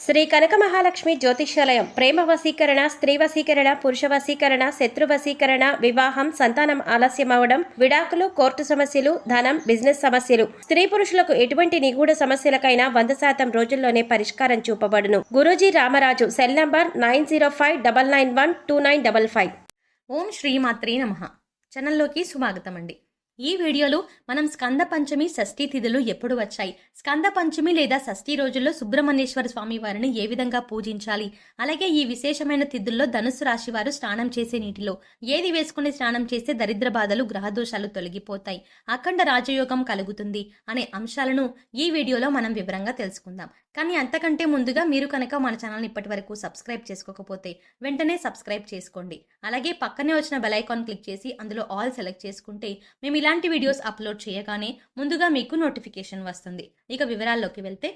శ్రీ కనక మహాలక్ష్మి జ్యోతిష్యాలయం ప్రేమ వశీకరణ, స్త్రీ వశీకరణ, పురుష వశీకరణ, శత్రు వశీకరణ, వివాహం, సంతానం ఆలస్యం అవడం, విడాకులు, కోర్టు సమస్యలు, ధనం, బిజినెస్ సమస్యలు, స్త్రీ పురుషులకు ఎటువంటి నిగూఢ సమస్యలకైనా 100% రోజుల్లోనే పరిష్కారం చూపబడును. గురూజీ రామరాజు. Cell number 9059912955. ఓం శ్రీమాత్రే నమః. ఛానల్లోకి స్వాగతం అండి. ఈ వీడియోలో మనం స్కంద పంచమి షష్ఠీ తిథులు ఎప్పుడు వచ్చాయి, స్కంద పంచమి లేదా షష్ఠీ రోజుల్లో సుబ్రహ్మణ్యేశ్వర స్వామి వారిని ఏ విధంగా పూజించాలి, అలాగే ఈ విశేషమైన తిథుల్లో ధనుస్సు రాశి వారు స్నానం చేసే నీటిలో ఏది వేసుకుని స్నానం చేస్తే దరిద్ర బాధలు, గ్రహదోషాలు తొలగిపోతాయి, అఖండ రాజయోగం కలుగుతుంది అనే అంశాలను ఈ వీడియోలో మనం వివరంగా తెలుసుకుందాం. కానీ అంతకంటే ముందుగా మీరు కనుక మన ఛానల్ని ఇప్పటి వరకు సబ్స్క్రైబ్ చేసుకోకపోతే వెంటనే సబ్స్క్రైబ్ చేసుకోండి. అలాగే పక్కనే వచ్చిన బెల్ ఐకాన్ క్లిక్ చేసి అందులో ఆల్ సెలెక్ట్ చేసుకుంటే మేము ఇలాంటి వీడియోస్ అప్లోడ్ చేయగానే ముందుగా మీకు నోటిఫికేషన్ వస్తుంది. ఇక వివరాల్లోకి వెళ్తే,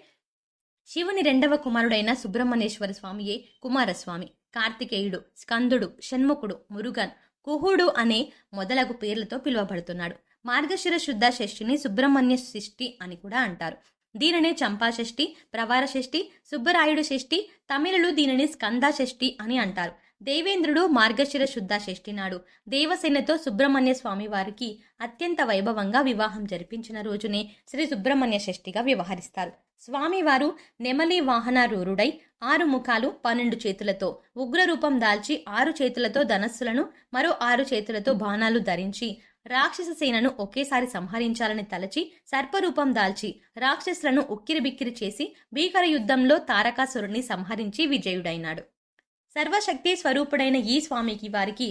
శివుని రెండవ కుమారుడైన సుబ్రహ్మణ్యేశ్వర స్వామియే కుమారస్వామి, కార్తికేయుడు, స్కందుడు, షణ్ముఖుడు, మురుగన్, కుహుడు అనే మొదలగు పేర్లతో పిలువబడుతున్నాడు. మార్గశిర శుద్ధ షష్ఠిని సుబ్రహ్మణ్య షష్ఠి అని కూడా అంటారు. దీనినే చంపా షష్ఠి, ప్రవార షష్ఠి, సుబ్బరాయుడు షష్ఠి, తమిళులు దీనిని స్కంద షష్ఠి అని అంటారు. దేవేంద్రుడు మార్గశిర శుద్ధ షష్ఠి నాడు దేవసేనతో సుబ్రహ్మణ్య స్వామి వారికి అత్యంత వైభవంగా వివాహం జరిపించిన రోజునే శ్రీ సుబ్రహ్మణ్య షష్ఠిగా వ్యవహరిస్తారు. స్వామివారు నెమలి వాహనారూఢుడై 6 ముఖాలు 12 చేతులతో ఉగ్రరూపం దాల్చి 6 చేతులతో ధనస్సులను, మరో 6 చేతులతో బాణాలు ధరించి రాక్షస సేనను ఒకేసారి సంహరించాలని తలచి సర్పరూపం దాల్చి రాక్షసులను ఉక్కిరిబిక్కిరి చేసి భీకర యుద్ధంలో తారకాసురుని సంహరించి విజయుడైనాడు. సర్వశక్తి స్వరూపుడైన ఈ స్వామికి వారికి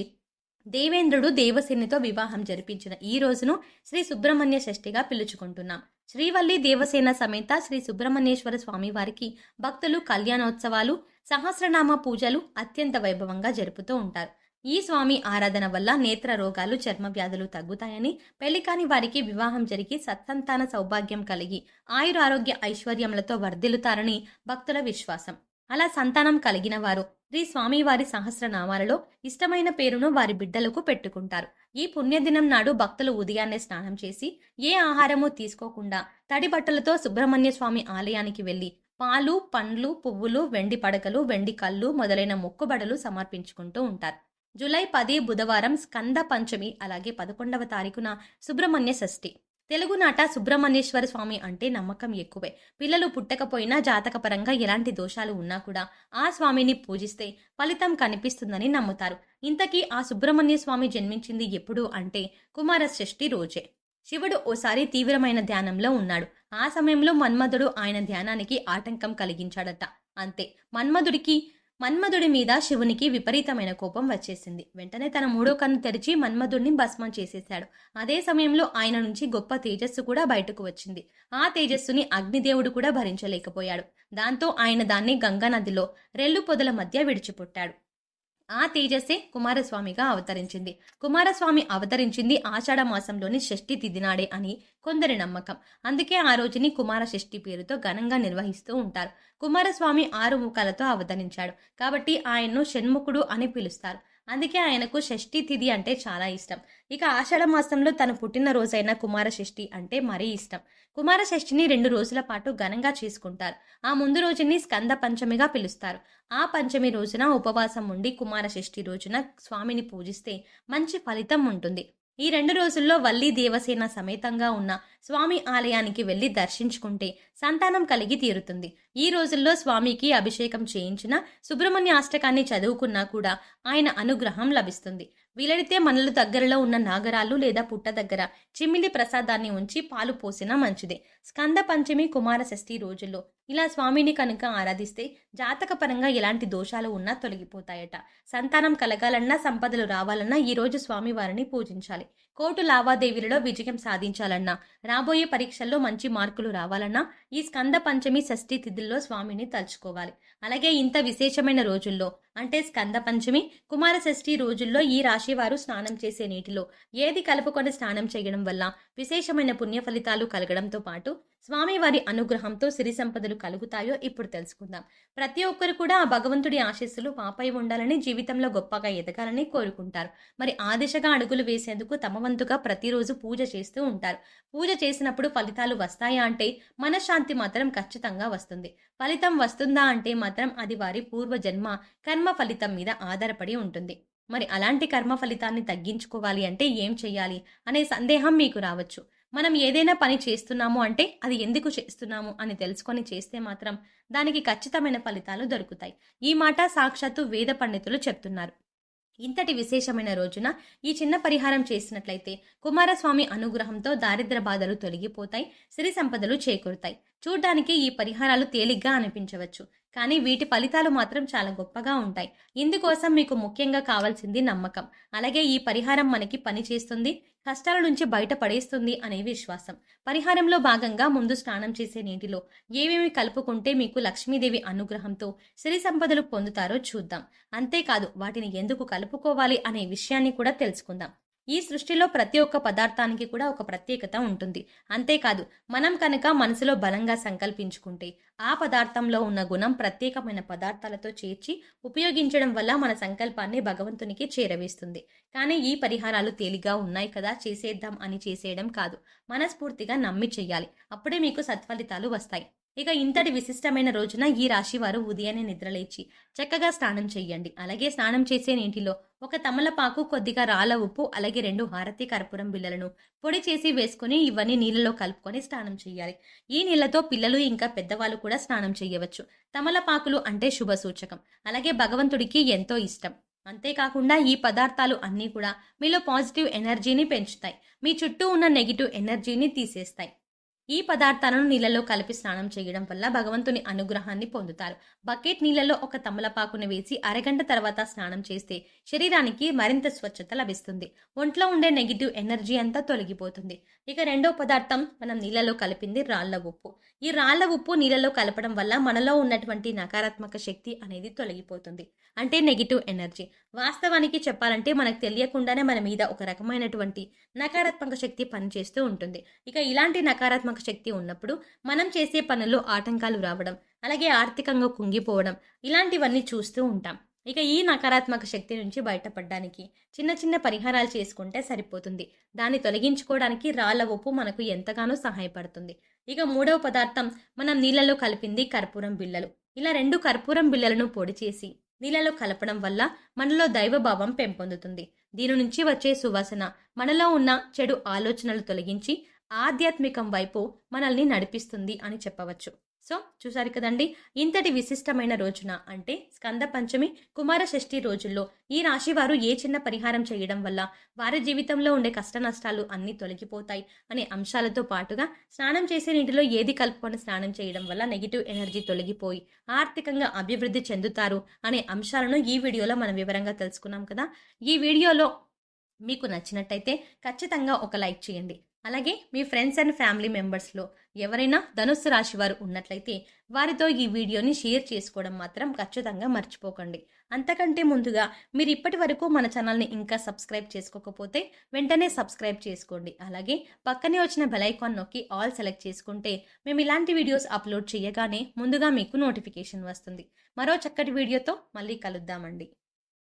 దేవేంద్రుడు దేవసేనతో వివాహం జరిపించిన ఈ రోజును శ్రీ సుబ్రహ్మణ్య షష్ఠిగా పిలుచుకుంటున్నాం. శ్రీవల్లి దేవసేన సమేత శ్రీ సుబ్రహ్మణ్యేశ్వర స్వామి వారికి భక్తులు కళ్యాణోత్సవాలు, సహస్రనామ పూజలు అత్యంత వైభవంగా జరుపుతూ ఉంటారు. ఈ స్వామి ఆరాధన వల్ల నేత్ర రోగాలు, చర్మ వ్యాధులు తగ్గుతాయని, పెళ్లి కాని వారికి వివాహం జరిగి సత్సంతాన సౌభాగ్యం కలిగి ఆయురారోగ్య ఐశ్వర్యములతో వర్ధిల్లుతారని భక్తుల విశ్వాసం. అలా సంతానం కలిగిన వారు శ్రీ స్వామివారి సహస్రనామాలలో ఇష్టమైన పేరును వారి బిడ్డలకు పెట్టుకుంటారు. ఈ పుణ్యదినం నాడు భక్తులు ఉదయాన్నే స్నానం చేసి ఏ ఆహారము తీసుకోకుండా తడి బట్టలతో సుబ్రహ్మణ్య స్వామి ఆలయానికి వెళ్లి పాలు, పండ్లు, పువ్వులు, వెండి పడకలు, వెండి కళ్ళు మొదలైన మొక్కుబడులు సమర్పించుకుంటూ ఉంటారు. జూలై 10 బుధవారం స్కంద పంచమి, అలాగే 11వ తారీఖున సుబ్రహ్మణ్య షష్ఠి. తెలుగునాట సుబ్రహ్మణ్యేశ్వర స్వామి అంటే నమ్మకం ఎక్కువే. పిల్లలు పుట్టకపోయినా జాతకపరంగా ఎలాంటి దోషాలు ఉన్నా కూడా ఆ స్వామిని పూజిస్తే ఫలితం కనిపిస్తుందని నమ్ముతారు. ఇంతకీ ఆ సుబ్రహ్మణ్య స్వామి జన్మించింది ఎప్పుడు అంటే కుమార షష్ఠి రోజే. శివుడు ఓసారి తీవ్రమైన ధ్యానంలో ఉన్నాడు. ఆ సమయంలో మన్మధుడు ఆయన ధ్యానానికి ఆటంకం కలిగించాడట. అంతే, మన్మధుడి మీద శివునికి విపరీతమైన కోపం వచ్చేసింది. వెంటనే తన 3వ కన్ను తెరిచి మన్మధుడిని భస్మం చేసేశాడు. అదే సమయంలో ఆయన నుంచి గొప్ప తేజస్సు కూడా బయటకు వచ్చింది. ఆ తేజస్సుని అగ్నిదేవుడు కూడా భరించలేకపోయాడు. దాంతో ఆయన దాన్ని గంగా నదిలో రెల్లు పొదల మధ్య విడిచిపెట్టాడు. ఆ తేజస్సే కుమారస్వామిగా అవతరించింది. కుమారస్వామి అవతరించింది ఆషాఢ మాసంలోని షష్ఠి తిథినాడే అని కొందరి నమ్మకం. అందుకే ఆ రోజుని కుమార షష్ఠి పేరుతో ఘనంగా నిర్వహిస్తూ ఉంటారు. కుమారస్వామి 6 ముఖాలతో అవతరించాడు కాబట్టి ఆయన్ను షణ్ముఖుడు అని పిలుస్తారు. అందుకే ఆయనకు షష్ఠి తిథి అంటే చాలా ఇష్టం. ఇక ఆషాఢ మాసంలో తన పుట్టినరోజైన కుమార షష్ఠి అంటే మరీ ఇష్టం. కుమార షష్ఠిని 2 రోజుల పాటు ఘనంగా చేసుకుంటారు. ఆ ముందు రోజుని స్కంద పంచమిగా పిలుస్తారు. ఆ పంచమి రోజున ఉపవాసం ఉండి కుమార షష్ఠి రోజున స్వామిని పూజిస్తే మంచి ఫలితం ఉంటుంది. ఈ 2 రోజుల్లో వల్లి దేవసేన సమేతంగా ఉన్న స్వామి ఆలయానికి వెళ్లి దర్శించుకుంటే సంతానం కలిగి తీరుతుంది. ఈ రోజుల్లో స్వామికి అభిషేకం చేయించిన సుబ్రహ్మణ్య అష్టకాన్ని చదువుకున్నా కూడా ఆయన అనుగ్రహం లభిస్తుంది. వీలైతే మనల దగ్గరలో ఉన్న నాగరాలు లేదా పుట్ట దగ్గర చిమ్మిలి ప్రసాదాన్ని ఉంచి పాలు పోసినా మంచిదే. స్కంద పంచమి, కుమార షష్ఠి రోజుల్లో ఇలా స్వామిని కనుక ఆరాధిస్తే జాతకపరంగా ఎలాంటి దోషాలు ఉన్నా తొలగిపోతాయట. సంతానం కలగాలన్నా, సంపదలు రావాలన్నా ఈ రోజు స్వామివారిని పూజించాలి. కోర్టు లావాదేవీలలో విజయం సాధించాలన్నా, రాబోయే పరీక్షల్లో మంచి మార్కులు రావాలన్నా ఈ స్కంద పంచమి, షష్ఠి తిథుల్లో స్వామిని తలుచుకోవాలి. అలాగే ఇంత విశేషమైన రోజుల్లో అంటే స్కంద పంచమి, కుమార షష్ఠి రోజుల్లో ఈ రాశి వారు స్నానం చేసే నీటిలో ఏది కలుపుకొని స్నానం చేయడం వల్ల విశేషమైన పుణ్య ఫలితాలు కలగడంతో పాటు స్వామివారి అనుగ్రహంతో సిరి సంపదలు కలుగుతాయో ఇప్పుడు తెలుసుకుందాం. ప్రతి ఒక్కరు కూడా ఆ భగవంతుడి ఆశీస్సులు మాపై ఉండాలని, జీవితంలో గొప్పగా ఎదగాలని కోరుకుంటారు. మరి ఆ దిశగా అడుగులు వేసేందుకు తమ వంతుగా ప్రతిరోజు పూజ చేస్తూ ఉంటారు. పూజ చేసినప్పుడు ఫలితాలు వస్తాయా అంటే మనశ్శాంతి మాత్రం ఖచ్చితంగా వస్తుంది. ఫలితం వస్తుందా అంటే మాత్రం అది వారి పూర్వజన్మ కర్మ ఫలితం మీద ఆధారపడి ఉంటుంది. మరి అలాంటి కర్మ ఫలితాన్ని తగ్గించుకోవాలి అంటే ఏం చెయ్యాలి అనే సందేహం మీకు రావచ్చు. మనం ఏదైనా పని చేస్తున్నాము అంటే అది ఎందుకు చేస్తున్నాము అని తెలుసుకొని చేస్తే మాత్రం దానికి ఖచ్చితమైన ఫలితాలు దొరుకుతాయి. ఈ మాట సాక్షాత్తు వేద పండితులు చెప్తున్నారు. ఇంతటి విశేషమైన రోజున ఈ చిన్న పరిహారం చేసినట్లయితే కుమారస్వామి అనుగ్రహంతో దారిద్ర బాధలు తొలగిపోతాయి, సిరి సంపదలు చేకూరుతాయి. చూడ్డానికి ఈ పరిహారాలు తేలిగ్గా అనిపించవచ్చు, కానీ వీటి ఫలితాలు మాత్రం చాలా గొప్పగా ఉంటాయి. ఇందుకోసం మీకు ముఖ్యంగా కావాల్సింది నమ్మకం. అలాగే ఈ పరిహారం మనకి పని చేస్తుంది, కష్టాల నుంచి బయటపడేస్తుంది అనే విశ్వాసం. పరిహారంలో భాగంగా ముందు స్నానం చేసే నీటిలో ఏమేమి కలుపుకుంటే మీకు లక్ష్మీదేవి అనుగ్రహంతో సిరి సంపదలు పొందుతారో చూద్దాం. అంతేకాదు వాటిని ఎందుకు కలుపుకోవాలి అనే విషయాన్ని కూడా తెలుసుకుందాం. ఈ సృష్టిలో ప్రతి ఒక్క పదార్థానికి కూడా ఒక ప్రత్యేకత ఉంటుంది. అంతేకాదు మనం కనుక మనసులో బలంగా సంకల్పించుకుంటే ఆ పదార్థంలో ఉన్న గుణం ప్రత్యేకమైన పదార్థాలతో చేర్చి ఉపయోగించడం వల్ల మన సంకల్పాన్ని భగవంతునికి చేరవేస్తుంది. కానీ ఈ పరిహారాలు తేలిగ్గా ఉన్నాయి కదా చేసేద్దాం అని చేసేయడం కాదు, మనస్ఫూర్తిగా నమ్మి చెయ్యాలి. అప్పుడే మీకు సత్ఫలితాలు వస్తాయి. ఇక ఇంతటి విశిష్టమైన రోజున ఈ రాశి వారు ఉదయాన్నే నిద్రలేచి చక్కగా స్నానం చెయ్యండి. అలాగే స్నానం చేసే నీటిలో ఒక తమలపాకు, కొద్దిగా రాళ్ళ ఉప్పు, అలాగే 2 హారతి కర్పూరం బిళ్ళలను పొడి చేసి వేసుకుని ఇవన్నీ నీళ్ళలో కలుపుకొని స్నానం చేయాలి. ఈ నీళ్లతో పిల్లలు ఇంకా పెద్దవాళ్ళు కూడా స్నానం చేయవచ్చు. తమలపాకులు అంటే శుభ సూచకం, అలాగే భగవంతుడికి ఎంతో ఇష్టం. అంతేకాకుండా ఈ పదార్థాలు అన్నీ కూడా మీలో పాజిటివ్ ఎనర్జీని పెంచుతాయి, మీ చుట్టూ ఉన్న నెగిటివ్ ఎనర్జీని తీసేస్తాయి. ఈ పదార్థాలను నీళ్ళలో కలిపి స్నానం చేయడం వల్ల భగవంతుని అనుగ్రహాన్ని పొందుతారు. బకెట్ నీళ్ళలో ఒక తమలపాకును వేసి అరగంట తర్వాత స్నానం చేస్తే శరీరానికి మరింత స్వచ్ఛత లభిస్తుంది, ఒంట్లో ఉండే నెగిటివ్ ఎనర్జీ అంతా తొలగిపోతుంది. ఇక రెండో పదార్థం మనం నీళ్ళలో కలిపింది రాళ్ల ఉప్పు. ఈ రాళ్ల ఉప్పు నీళ్ళలో కలపడం వల్ల మనలో ఉన్నటువంటి నకారాత్మక శక్తి అనేది తొలగిపోతుంది, అంటే నెగిటివ్ ఎనర్జీ. వాస్తవానికి చెప్పాలంటే మనకు తెలియకుండానే మన మీద ఒక రకమైనటువంటి నకారాత్మక శక్తి పనిచేస్తూ ఉంటుంది. ఇక ఇలాంటి నకారాత్మక శక్తి ఉన్నప్పుడు మనం చేసే పనుల్లో ఆటంకాలు రావడం, అలాగే ఆర్థికంగా కుంగిపోవడం, ఇలాంటివన్నీ చూస్తూ ఉంటాం. ఇక ఈ నకారాత్మక శక్తి నుంచి బయటపడడానికి చిన్న చిన్న పరిహారాలు చేసుకుంటే సరిపోతుంది. దాన్ని తొలగించుకోవడానికి రాళ్ల ఉప్పు మనకు ఎంతగానో సహాయపడుతుంది. ఇక మూడవ పదార్థం మనం నీళ్ళలో కలిపింది కర్పూరం బిళ్ళలు. ఇలా 2 కర్పూరం బిళ్ళలను పొడి చేసి నీళ్ళలో కలపడం వల్ల మనలో దైవభావం పెంపొందుతుంది. దీని నుంచి వచ్చే సువాసన మనలో ఉన్న చెడు ఆలోచనలు తొలగించి ఆధ్యాత్మికం వైపు మనల్ని నడిపిస్తుంది అని చెప్పవచ్చు. సో చూసారు కదండి, ఇంతటి విశిష్టమైన రోజున అంటే స్కంద పంచమి, కుమార షష్ఠి రోజుల్లో ఈ రాశి వారు ఏ చిన్న పరిహారం చేయడం వల్ల వారి జీవితంలో ఉండే కష్ట నష్టాలు అన్నీ తొలగిపోతాయి అనే అంశాలతో పాటుగా స్నానం చేసే నీటిలో ఏది కలుపుకొని స్నానం చేయడం వల్ల నెగిటివ్ ఎనర్జీ తొలగిపోయి ఆర్థికంగా అభివృద్ధి చెందుతారు అనే అంశాలను ఈ వీడియోలో మనం వివరంగా తెలుసుకున్నాం కదా. ఈ వీడియోలో మీకు నచ్చినట్టయితే ఖచ్చితంగా ఒక లైక్ చేయండి. అలాగే మీ ఫ్రెండ్స్ అండ్ ఫ్యామిలీ మెంబర్స్లో ఎవరైనా ధనుస్సు రాశి వారు ఉన్నట్లయితే వారితో ఈ వీడియోని షేర్ చేసుకోవడం మాత్రం ఖచ్చితంగా మర్చిపోకండి. అంతకంటే ముందుగా మీరు ఇప్పటి వరకు మన ఛానల్ని ఇంకా సబ్స్క్రైబ్ చేసుకోకపోతే వెంటనే సబ్స్క్రైబ్ చేసుకోండి. అలాగే పక్కనే వచ్చిన బెల్ ఐకాన్ నొక్కి ఆల్ సెలెక్ట్ చేసుకుంటే మేము ఇలాంటి వీడియోస్ అప్లోడ్ చేయగానే ముందుగా మీకు నోటిఫికేషన్ వస్తుంది. మరో చక్కటి వీడియోతో మళ్ళీ కలుద్దామండి.